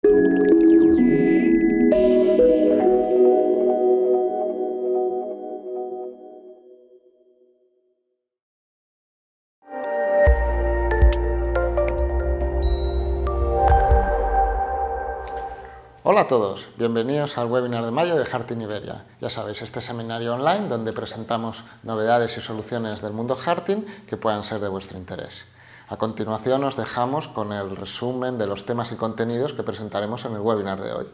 Hola a todos, bienvenidos al webinar de mayo de Harting Iberia. Ya sabéis, este seminario online donde presentamos novedades y soluciones del mundo Harting que puedan ser de vuestro interés. A continuación os dejamos con el resumen de los temas y contenidos que presentaremos en el webinar de hoy.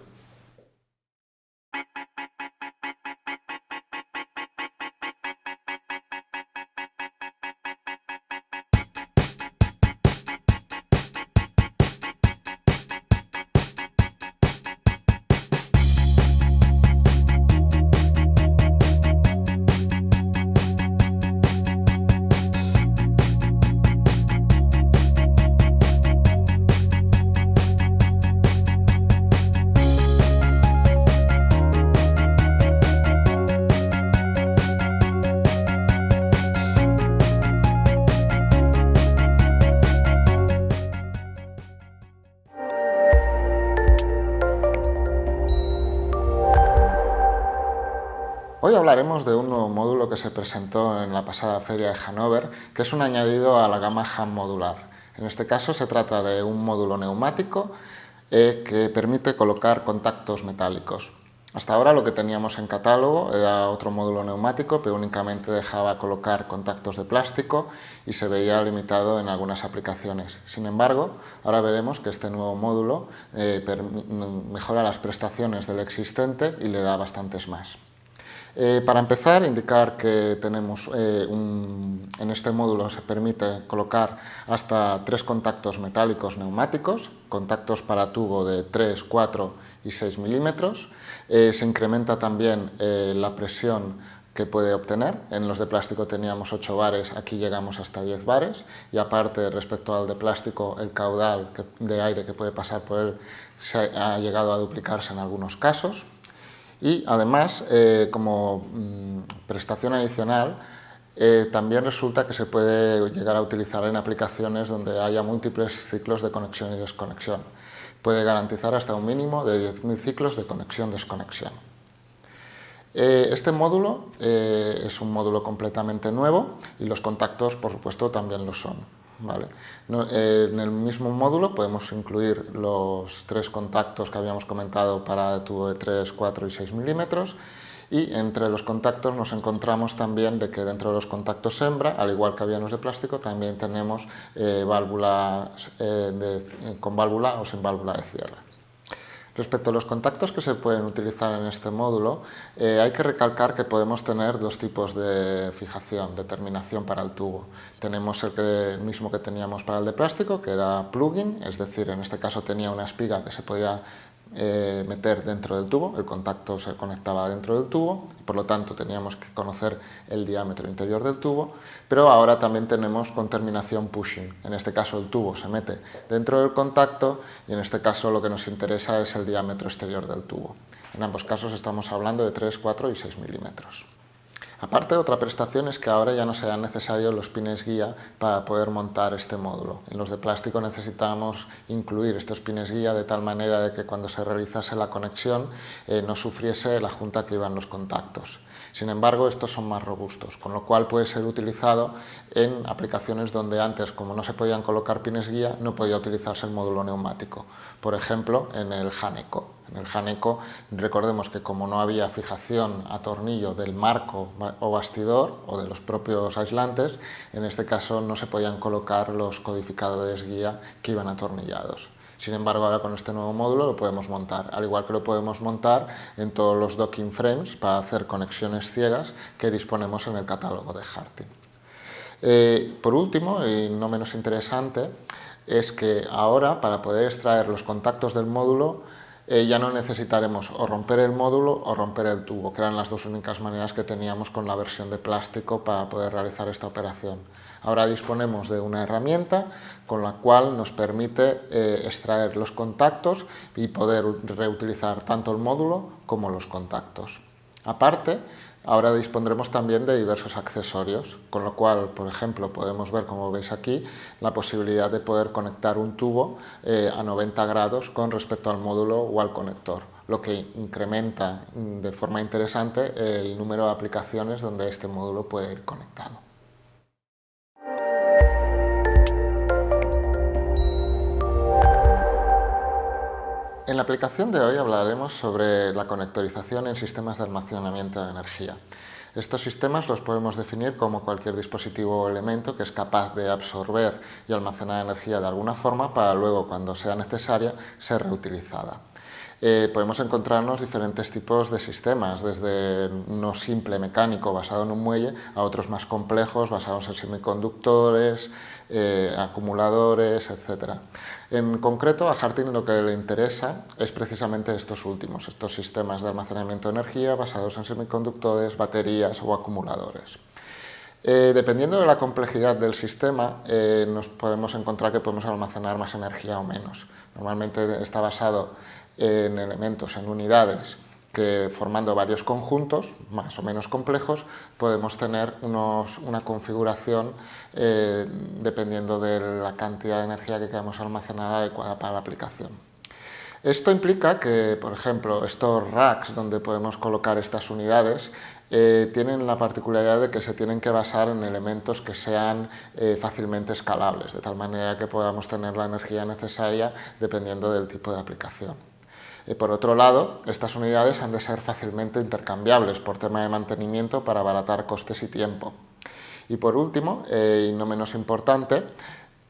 Hoy hablaremos de un nuevo módulo que se presentó en la pasada feria de Hannover, que es un añadido a la gama HAM modular. En este caso se trata de un módulo neumático que permite colocar contactos metálicos. Hasta ahora lo que teníamos en catálogo era otro módulo neumático, pero únicamente dejaba colocar contactos de plástico y se veía limitado en algunas aplicaciones. Sin embargo, ahora veremos que este nuevo módulo mejora las prestaciones del existente y le da bastantes más. Para empezar, indicar que tenemos en este módulo se permite colocar hasta 3 contactos metálicos neumáticos, contactos para tubo de 3, 4 y 6 milímetros. Se incrementa también la presión que puede obtener. En los de plástico teníamos 8 bares, aquí llegamos hasta 10 bares y aparte respecto al de plástico el caudal de aire que puede pasar por él ha llegado a duplicarse en algunos casos. Y además, como prestación adicional, también resulta que se puede llegar a utilizar en aplicaciones donde haya múltiples ciclos de conexión y desconexión. Puede garantizar hasta un mínimo de 10.000 ciclos de conexión-desconexión. Este módulo es un módulo completamente nuevo y los contactos, por supuesto, también lo son. ¿Vale? En el mismo módulo podemos incluir los 3 contactos que habíamos comentado para tubo de 3, 4 y 6 milímetros y entre los contactos nos encontramos también de que dentro de los contactos hembra, al igual que había en los de plástico, también tenemos válvulas con válvula o sin válvula de cierre. Respecto a los contactos que se pueden utilizar en este módulo, hay que recalcar que podemos tener 2 tipos de fijación, de terminación para el tubo. Tenemos el mismo que teníamos para el de plástico, que era plugin, es decir, en este caso tenía una espiga que se podía meter dentro del tubo, el contacto se conectaba dentro del tubo, y por lo tanto teníamos que conocer el diámetro interior del tubo, pero ahora también tenemos con terminación pushing. En este caso el tubo se mete dentro del contacto y en este caso lo que nos interesa es el diámetro exterior del tubo. En ambos casos estamos hablando de 3, 4 y 6 milímetros. Aparte, otra prestación es que ahora ya no serán necesarios los pines guía para poder montar este módulo. En los de plástico necesitábamos incluir estos pines guía de tal manera de que cuando se realizase la conexión no sufriese la junta que iban los contactos. Sin embargo, estos son más robustos, con lo cual puede ser utilizado en aplicaciones donde antes, como no se podían colocar pines guía, no podía utilizarse el módulo neumático. Por ejemplo, en el Haneco. En el Haneco, recordemos que como no había fijación a tornillo del marco o bastidor o de los propios aislantes, en este caso no se podían colocar los codificadores guía que iban atornillados. Sin embargo, ahora con este nuevo módulo lo podemos montar, al igual que lo podemos montar en todos los docking frames para hacer conexiones ciegas que disponemos en el catálogo de Harting. Por último, y no menos interesante, es que ahora para poder extraer los contactos del módulo ya no necesitaremos o romper el módulo o romper el tubo, que eran las 2 únicas maneras que teníamos con la versión de plástico para poder realizar esta operación. Ahora disponemos de una herramienta con la cual nos permite extraer los contactos y poder reutilizar tanto el módulo como los contactos. Aparte, Ahora dispondremos también de diversos accesorios, con lo cual, por ejemplo, podemos ver, como veis aquí, la posibilidad de poder conectar un tubo a 90 grados con respecto al módulo o al conector, lo que incrementa de forma interesante el número de aplicaciones donde este módulo puede ir conectado. En la aplicación de hoy hablaremos sobre la conectorización en sistemas de almacenamiento de energía. Estos sistemas los podemos definir como cualquier dispositivo o elemento que es capaz de absorber y almacenar energía de alguna forma para luego, cuando sea necesaria, ser reutilizada. Podemos encontrarnos diferentes tipos de sistemas, desde uno simple mecánico basado en un muelle a otros más complejos basados en semiconductores, acumuladores, etc. En concreto, a Harting lo que le interesa es precisamente estos últimos, estos sistemas de almacenamiento de energía basados en semiconductores, baterías o acumuladores. Dependiendo de la complejidad del sistema, nos podemos encontrar que podemos almacenar más energía o menos. Normalmente está basado en elementos, en unidades, que formando varios conjuntos, más o menos complejos, podemos tener una configuración dependiendo de la cantidad de energía que queramos almacenar adecuada para la aplicación. Esto implica que, por ejemplo, estos racks donde podemos colocar estas unidades tienen la particularidad de que se tienen que basar en elementos que sean fácilmente escalables, de tal manera que podamos tener la energía necesaria dependiendo del tipo de aplicación. Por otro lado, estas unidades han de ser fácilmente intercambiables por tema de mantenimiento para abaratar costes y tiempo. Y por último, y no menos importante,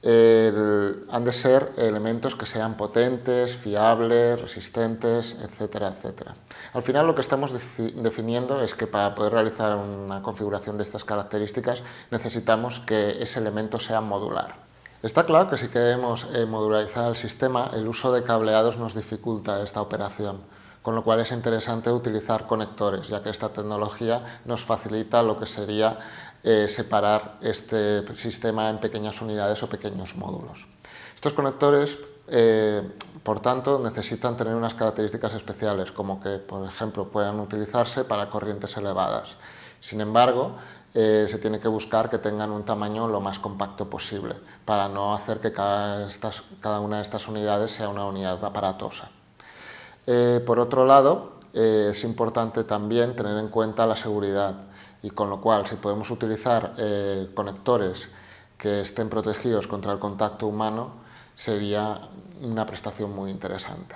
han de ser elementos que sean potentes, fiables, resistentes, etcétera, etcétera. Al final lo que estamos definiendo es que para poder realizar una configuración de estas características necesitamos que ese elemento sea modular. Está claro que si queremos modularizar el sistema, el uso de cableados nos dificulta esta operación, con lo cual es interesante utilizar conectores, ya que esta tecnología nos facilita lo que sería separar este sistema en pequeñas unidades o pequeños módulos. Estos conectores, por tanto, necesitan tener unas características especiales, como que, por ejemplo, puedan utilizarse para corrientes elevadas. Sin embargo, se tiene que buscar que tengan un tamaño lo más compacto posible, para no hacer que cada una de estas unidades sea una unidad aparatosa. Por otro lado, es importante también tener en cuenta la seguridad, y con lo cual, si podemos utilizar conectores que estén protegidos contra el contacto humano, sería una prestación muy interesante.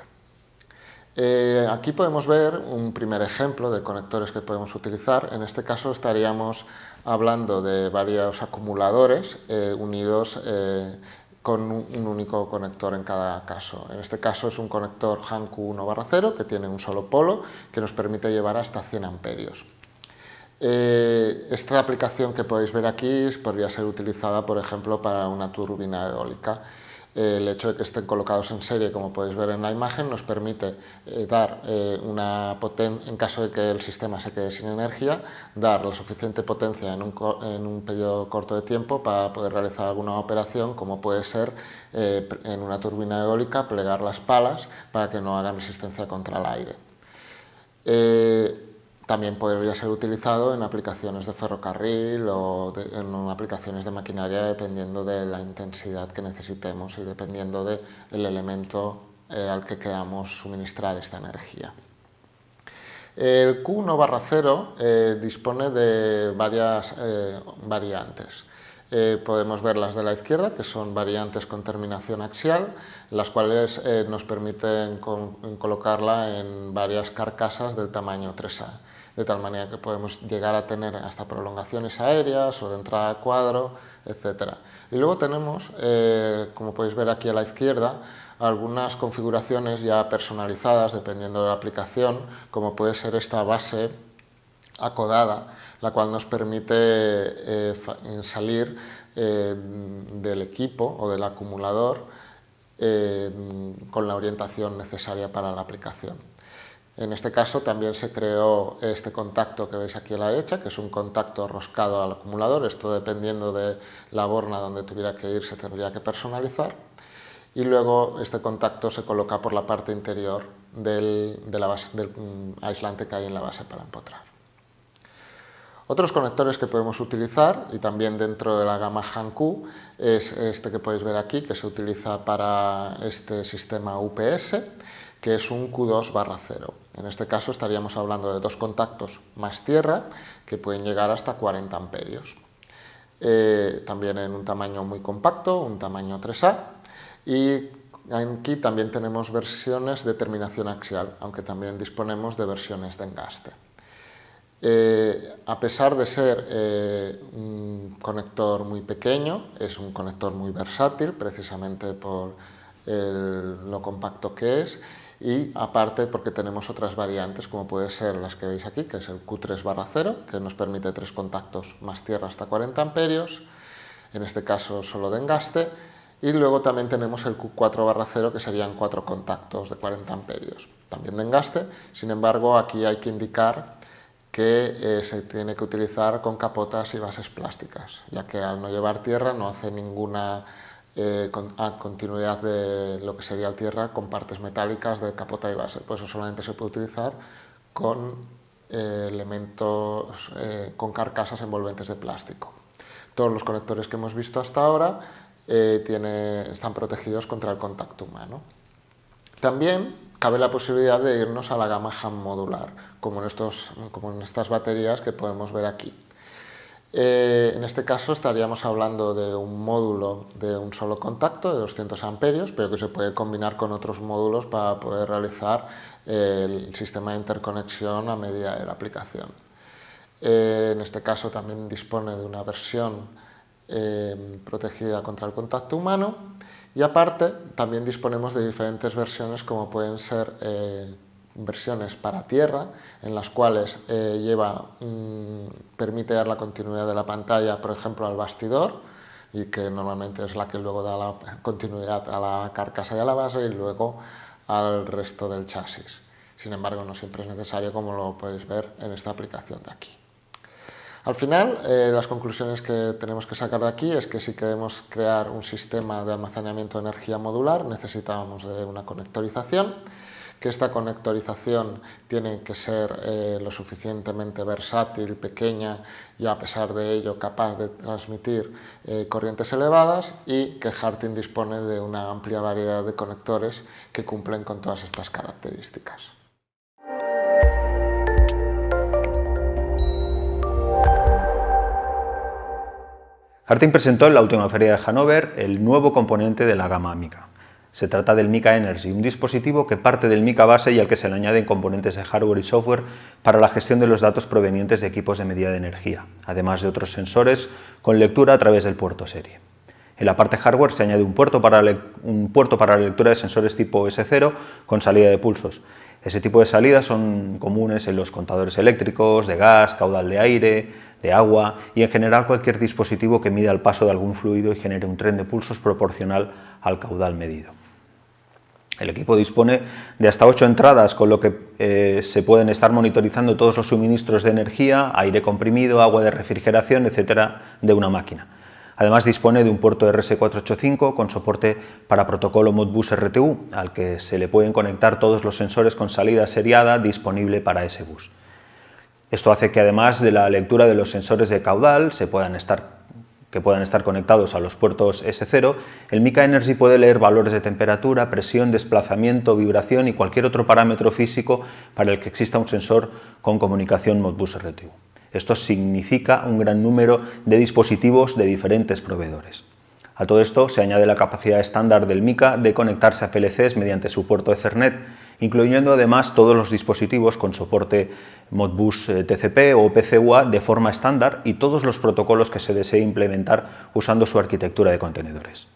Aquí podemos ver un primer ejemplo de conectores que podemos utilizar. En este caso estaríamos hablando de varios acumuladores unidos con un único conector en cada caso. En este caso es un conector Hanku 1/0 que tiene un solo polo que nos permite llevar hasta 100 amperios. Esta aplicación que podéis ver aquí podría ser utilizada, por ejemplo, para una turbina eólica. El hecho de que estén colocados en serie, como podéis ver en la imagen, nos permite dar una potencia, en caso de que el sistema se quede sin energía, dar la suficiente potencia en un periodo corto de tiempo para poder realizar alguna operación, como puede ser en una turbina eólica plegar las palas para que no hagan resistencia contra el aire. También podría ser utilizado en aplicaciones de ferrocarril o en aplicaciones de maquinaria, dependiendo de la intensidad que necesitemos y dependiendo del elemento al que queramos suministrar esta energía. El Q1/0 dispone de varias variantes. Podemos ver las de la izquierda, que son variantes con terminación axial, las cuales nos permiten colocarla en varias carcasas del tamaño 3A, de tal manera que podemos llegar a tener hasta prolongaciones aéreas o de entrada a cuadro, etc. Y luego tenemos, como podéis ver aquí a la izquierda, algunas configuraciones ya personalizadas dependiendo de la aplicación, como puede ser esta base acodada, la cual nos permite salir del equipo o del acumulador con la orientación necesaria para la aplicación. En este caso también se creó este contacto que veis aquí a la derecha, que es un contacto roscado al acumulador. Esto, dependiendo de la borna donde tuviera que ir, se tendría que personalizar. Y luego este contacto se coloca por la parte interior del aislante que hay en la base para empotrar. Otros conectores que podemos utilizar, y también dentro de la gama Han-Q, es este que podéis ver aquí, que se utiliza para este sistema UPS, que es un Q2/0. En este caso estaríamos hablando de 2 contactos más tierra, que pueden llegar hasta 40 amperios. También en un tamaño muy compacto, un tamaño 3A, y aquí también tenemos versiones de terminación axial, aunque también disponemos de versiones de engaste. A pesar de ser un conector muy pequeño, es un conector muy versátil, precisamente por lo compacto que es, y aparte porque tenemos otras variantes, como puede ser las que veis aquí, que es el Q3/0, que nos permite 3 contactos más tierra hasta 40 amperios, en este caso solo de engaste, y luego también tenemos el Q4/0, que serían 4 contactos de 40 amperios, también de engaste. Sin embargo, aquí hay que indicar que se tiene que utilizar con capotas y bases plásticas, ya que al no llevar tierra no hace ninguna continuidad de lo que sería la tierra con partes metálicas de capota y base. Por eso solamente se puede utilizar con elementos, con carcasas envolventes de plástico. Todos los conectores que hemos visto hasta ahora están protegidos contra el contacto humano. También cabe la posibilidad de irnos a la gama Han modular, como en estas baterías que podemos ver aquí. En este caso estaríamos hablando de un módulo de un solo contacto de 200 amperios, pero que se puede combinar con otros módulos para poder realizar el sistema de interconexión a medida de la aplicación. En este caso también dispone de una versión protegida contra el contacto humano, y aparte también disponemos de diferentes versiones, como pueden ser versiones para tierra, en las cuales permite dar la continuidad de la pantalla, por ejemplo, al bastidor, y que normalmente es la que luego da la continuidad a la carcasa y a la base, y luego al resto del chasis. Sin embargo, no siempre es necesario, como lo podéis ver en esta aplicación de aquí. Al final, las conclusiones que tenemos que sacar de aquí es que si queremos crear un sistema de almacenamiento de energía modular, necesitamos de una conectorización, que esta conectorización tiene que ser lo suficientemente versátil, pequeña y a pesar de ello capaz de transmitir corrientes elevadas, y que Harting dispone de una amplia variedad de conectores que cumplen con todas estas características. Harting presentó en la última feria de Hannover el nuevo componente de la gama Mica. Se trata del Mica Energy, un dispositivo que parte del Mica base y al que se le añaden componentes de hardware y software para la gestión de los datos provenientes de equipos de medida de energía, además de otros sensores con lectura a través del puerto serie. En la parte hardware se añade un puerto para la lectura de sensores tipo S0 con salida de pulsos. Ese tipo de salidas son comunes en los contadores eléctricos, de gas, caudal de aire, de agua y en general cualquier dispositivo que mida el paso de algún fluido y genere un tren de pulsos proporcional al caudal medido. El equipo dispone de hasta 8 entradas, con lo que se pueden estar monitorizando todos los suministros de energía, aire comprimido, agua de refrigeración, etcétera, de una máquina. Además dispone de un puerto RS485 con soporte para protocolo Modbus RTU, al que se le pueden conectar todos los sensores con salida seriada disponible para ese bus. Esto hace que además de la lectura de los sensores de caudal que puedan estar conectados a los puertos S0, el Mica Energy puede leer valores de temperatura, presión, desplazamiento, vibración y cualquier otro parámetro físico para el que exista un sensor con comunicación Modbus RTU. Esto significa un gran número de dispositivos de diferentes proveedores. A todo esto se añade la capacidad estándar del Mica de conectarse a PLCs mediante su puerto Ethernet, incluyendo además todos los dispositivos con soporte Modbus TCP o PCUA de forma estándar y todos los protocolos que se desee implementar usando su arquitectura de contenedores.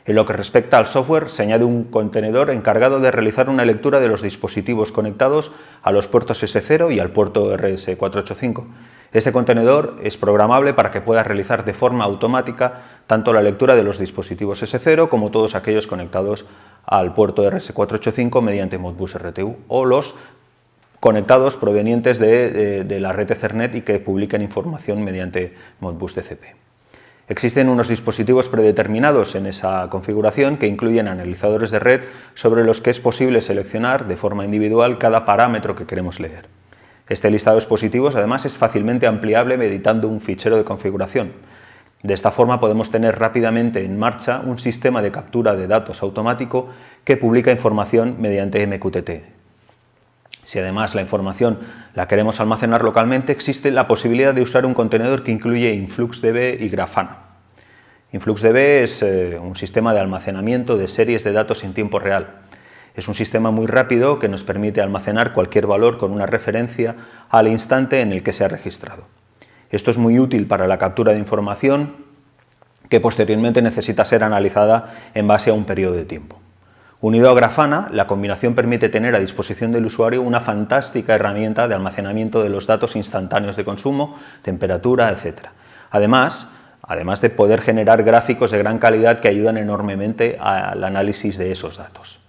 En lo que respecta al software, se añade un contenedor encargado de realizar una lectura de los dispositivos conectados a los puertos S0 y al puerto RS485. Este contenedor es programable para que pueda realizar de forma automática tanto la lectura de los dispositivos S0 como todos aquellos conectados al puerto RS485 mediante Modbus RTU o los conectados provenientes de la red Ethernet y que publiquen información mediante Modbus TCP. Existen unos dispositivos predeterminados en esa configuración que incluyen analizadores de red sobre los que es posible seleccionar de forma individual cada parámetro que queremos leer. Este listado de dispositivos además es fácilmente ampliable editando un fichero de configuración. De esta forma podemos tener rápidamente en marcha un sistema de captura de datos automático que publica información mediante MQTT. Si además la información la queremos almacenar localmente, existe la posibilidad de usar un contenedor que incluye InfluxDB y Grafana. InfluxDB es un sistema de almacenamiento de series de datos en tiempo real. Es un sistema muy rápido que nos permite almacenar cualquier valor con una referencia al instante en el que se ha registrado. Esto es muy útil para la captura de información que posteriormente necesita ser analizada en base a un periodo de tiempo. Unido a Grafana, la combinación permite tener a disposición del usuario una fantástica herramienta de almacenamiento de los datos instantáneos de consumo, temperatura, etc. Además de poder generar gráficos de gran calidad que ayudan enormemente al análisis de esos datos.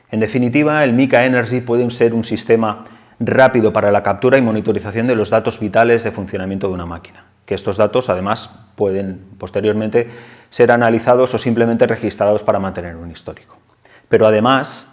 En definitiva, el Mica Energy puede ser un sistema rápido para la captura y monitorización de los datos vitales de funcionamiento de una máquina, que estos datos además pueden posteriormente ser analizados o simplemente registrados para mantener un histórico. Pero además,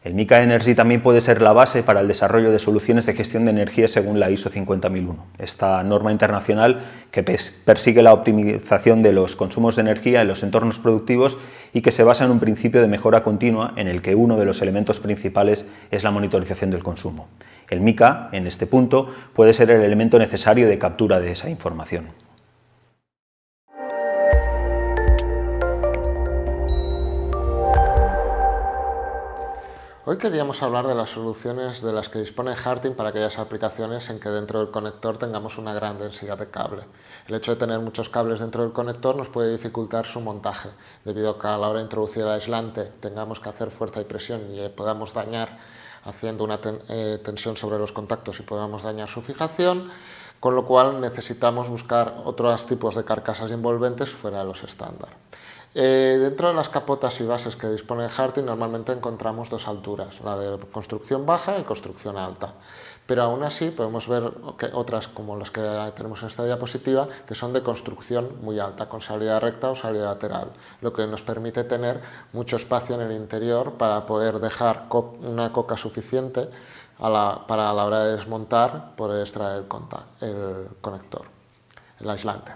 el Mica Energy también puede ser la base para el desarrollo de soluciones de gestión de energía según la ISO 50001, esta norma internacional que persigue la optimización de los consumos de energía en los entornos productivos y que se basa en un principio de mejora continua en el que uno de los elementos principales es la monitorización del consumo. El Mica, en este punto, puede ser el elemento necesario de captura de esa información. Hoy queríamos hablar de las soluciones de las que dispone Harting para aquellas aplicaciones en que dentro del conector tengamos una gran densidad de cable. El hecho de tener muchos cables dentro del conector nos puede dificultar su montaje, debido a que a la hora de introducir el aislante tengamos que hacer fuerza y presión y podamos dañar haciendo una tensión sobre los contactos y podamos dañar su fijación, con lo cual necesitamos buscar otros tipos de carcasas envolventes fuera de los estándar. Dentro de las capotas y bases que dispone Harting normalmente encontramos dos alturas, la de construcción baja y construcción alta, pero aún así podemos ver otras como las que tenemos en esta diapositiva que son de construcción muy alta, con salida recta o salida lateral, lo que nos permite tener mucho espacio en el interior para poder dejar una coca suficiente para a la hora de desmontar poder extraer el conector, el aislante.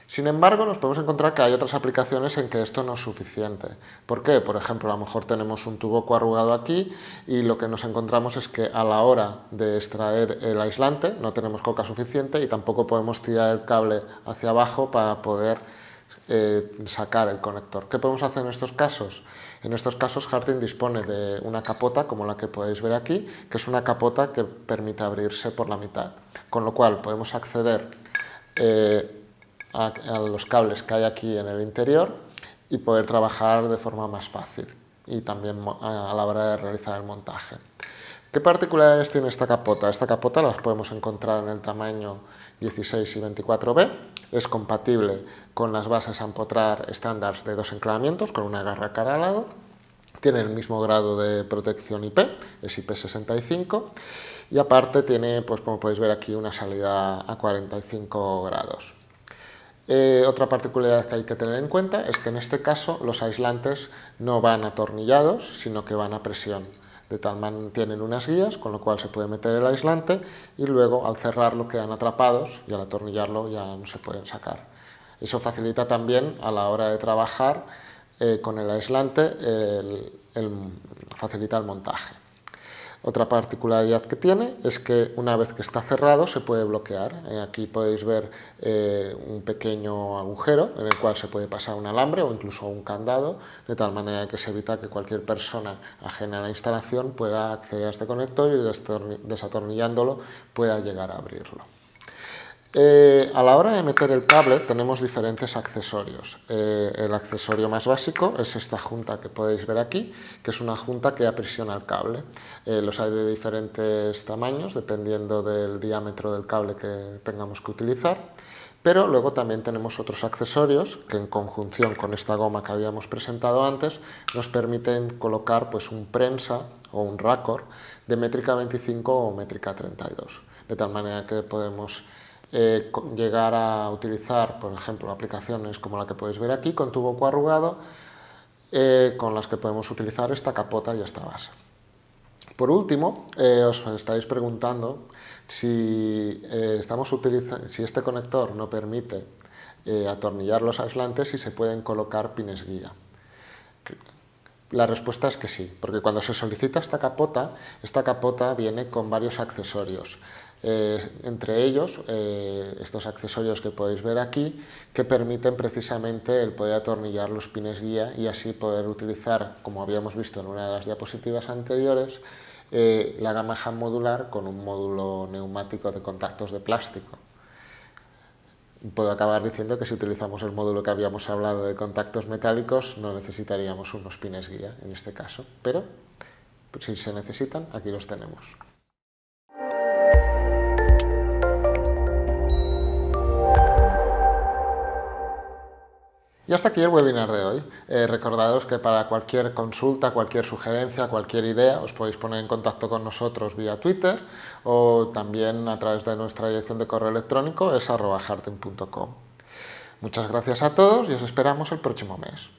Sin embargo, nos podemos encontrar que hay otras aplicaciones en que esto no es suficiente. ¿Por qué? Por ejemplo, a lo mejor tenemos un tubo coarrugado aquí y lo que nos encontramos es que a la hora de extraer el aislante no tenemos coca suficiente y tampoco podemos tirar el cable hacia abajo para poder sacar el conector. ¿Qué podemos hacer en estos casos? En estos casos Harting dispone de una capota como la que podéis ver aquí, que es una capota que permite abrirse por la mitad, con lo cual podemos acceder a los cables que hay aquí en el interior y poder trabajar de forma más fácil y también a la hora de realizar el montaje. ¿Qué particularidades tiene esta capota? Esta capota las podemos encontrar en el tamaño 16 y 24B, es compatible con las bases a empotrar estándares de 2 enclavamientos con una garra a cada lado, tiene el mismo grado de protección IP, es IP65 y aparte tiene, pues como podéis ver aquí, una salida a 45 grados. Otra particularidad que hay que tener en cuenta es que en este caso los aislantes no van atornillados, sino que van a presión. De tal manera tienen unas guías, con lo cual se puede meter el aislante y luego al cerrarlo quedan atrapados y al atornillarlo ya no se pueden sacar. Eso facilita también a la hora de trabajar con el aislante, facilita el montaje. Otra particularidad que tiene es que una vez que está cerrado se puede bloquear. Aquí podéis ver un pequeño agujero en el cual se puede pasar un alambre o incluso un candado, de tal manera que se evita que cualquier persona ajena a la instalación pueda acceder a este conector y desatornillándolo pueda llegar a abrirlo. A la hora de meter el cable tenemos diferentes accesorios. El accesorio más básico es esta junta que podéis ver aquí, que es una junta que aprisiona el cable. Los hay de diferentes tamaños, dependiendo del diámetro del cable que tengamos que utilizar. Pero luego también tenemos otros accesorios que en conjunción con esta goma que habíamos presentado antes nos permiten colocar pues, un prensa o un raccord de métrica 25 o métrica 32. De tal manera que podemos llegar a utilizar, por ejemplo, aplicaciones como la que podéis ver aquí, con tubo coarrugado, con las que podemos utilizar esta capota y esta base. Por último, os estáis preguntando si, si este conector no permite atornillar los aislantes y se pueden colocar pines guía. La respuesta es que sí, porque cuando se solicita esta capota viene con varios accesorios. Entre ellos, estos accesorios que podéis ver aquí, que permiten precisamente el poder atornillar los pines guía y así poder utilizar, como habíamos visto en una de las diapositivas anteriores, la gama HAM modular con un módulo neumático de contactos de plástico. Puedo acabar diciendo que si utilizamos el módulo que habíamos hablado de contactos metálicos no necesitaríamos unos pines guía en este caso, pero si se necesitan, aquí los tenemos. Y hasta aquí el webinar de hoy. Recordaos que para cualquier consulta, cualquier sugerencia, cualquier idea, os podéis poner en contacto con nosotros vía Twitter o también a través de nuestra dirección de correo electrónico es@harting.com. Muchas gracias a todos y os esperamos el próximo mes.